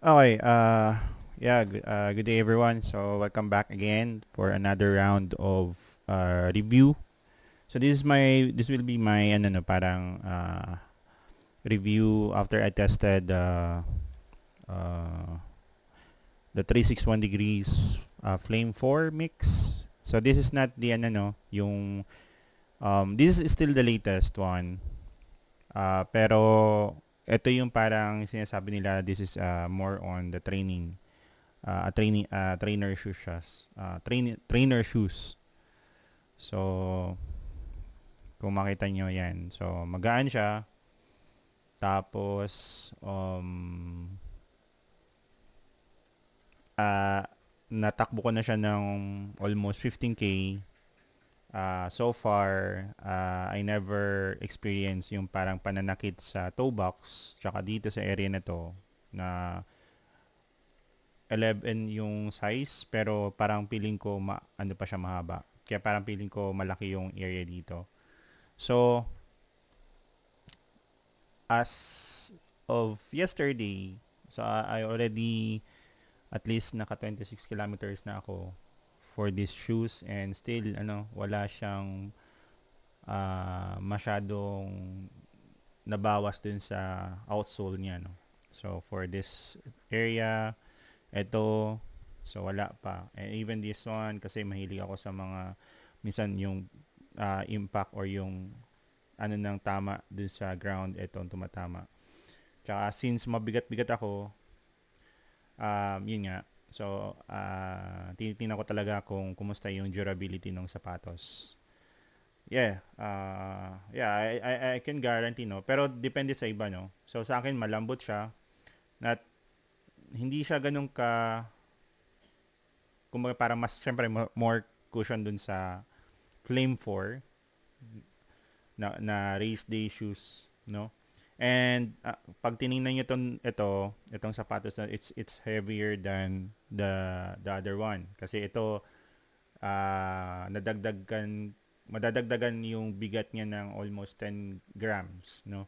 Okay, yeah, good day everyone. So welcome back again for another round of review. So this will be my ano no, parang review after I tested uh, the 361 degrees flame 4 mix. So this is not the ano no, yung this is still the latest one. Pero ito yung parang sinasabi nila, this is more on the training trainer shoes siya. Trainer shoes. So kung makita nyo yan. So magaan siya. Tapos uh, natakbo ko na siya ng almost 15K. So far, I never experienced yung parang pananakit sa toe box tsaka dito sa area na to na 11 yung size pero parang feeling ko ano pa siya mahaba. Kaya parang feeling ko malaki yung area dito. So, as of yesterday, so I already at least naka 26 kilometers na ako for these shoes and still wala siyang masyadong nabawas dun sa outsole niya, no. So for this area, ito, so wala pa. And even this one, kasi mahilig ako sa mga, minsan yung impact or yung ano nang tama dun sa ground, itong tumatama. Tsaka since mabigat-bigat ako, yun nga, so tinitingnan ko talaga kung kumusta yung durability ng sapatos. I can guarantee, no, pero depende sa iba, no. So sa akin malambot siya, not hindi siya ganun ka, kumbaga parang mas syempre more cushion dun sa Flame 4 na race day shoes, no. And pag tiningnan niyo itong sapatos na, it's heavier than the other one kasi ito madadagdagan yung bigat niya ng almost 10 grams, no.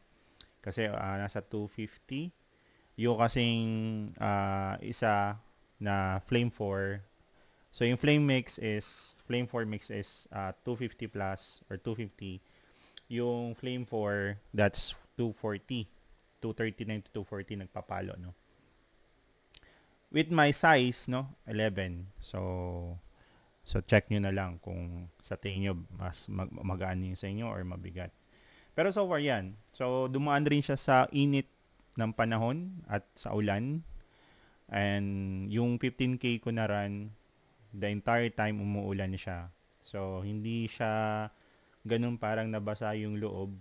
Kasi nasa 250 yung kasing isa na Flame 4. So yung Flame 4 mix is 250 plus or 250. Yung Flame 4, that's 240. 239 to 240 nagpapalo, no. With my size, no, 11. So check nyo na lang kung sa tingin nyo mas magaan yung sa inyo or mabigat. Pero so far yan. So dumaan rin siya sa init ng panahon at sa ulan. And yung 15K ko na run, the entire time umuulan siya. So hindi siya ganun parang nabasa yung loob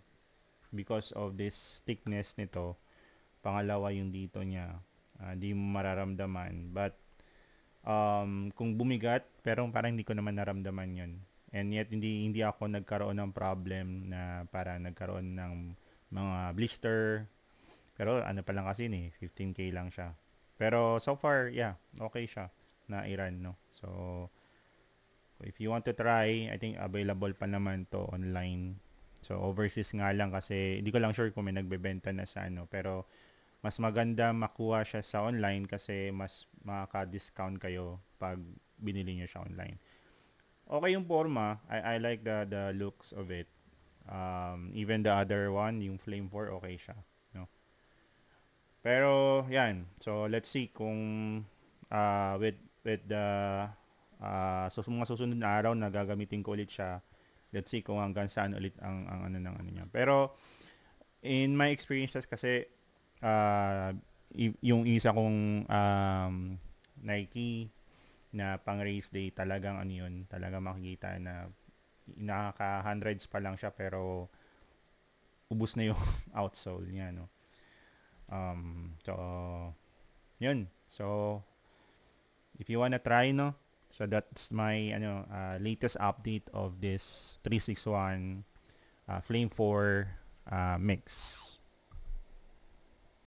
because of this thickness nito. Pangalawa yung dito niya. Di mo mararamdaman. But kung bumigat, pero parang hindi ko naman naramdaman yun. And yet hindi ako nagkaroon ng problem na para nagkaroon ng mga blister. Pero ano pa lang kasi 15K lang siya. Pero so far, yeah, okay siya na i-run, no. So if you want to try, I think available pa naman to online. So overseas nga lang kasi hindi ko lang sure kung may nagbebenta na sa ano, pero mas maganda makuha siya sa online kasi mas makaka-discount kayo pag binili niyo siya online. Okay yung forma. I like the looks of it. Even the other one, yung Flame 4, okay siya, no. Pero yan. So let's see kung with the so mga susunod na araw na gagamitin ko ulit siya. Let's see kung hanggang saan ulit ang ano ng ano niya. Pero in my experiences kasi yung isa kong Nike na pang race day, talagang ano yun, talagang makikita na nakaka hundreds pa lang siya pero ubos na yung outsole niya, no. So yun. So if you wanna try, no, so that's my latest update of this 361 Flame 4 mix.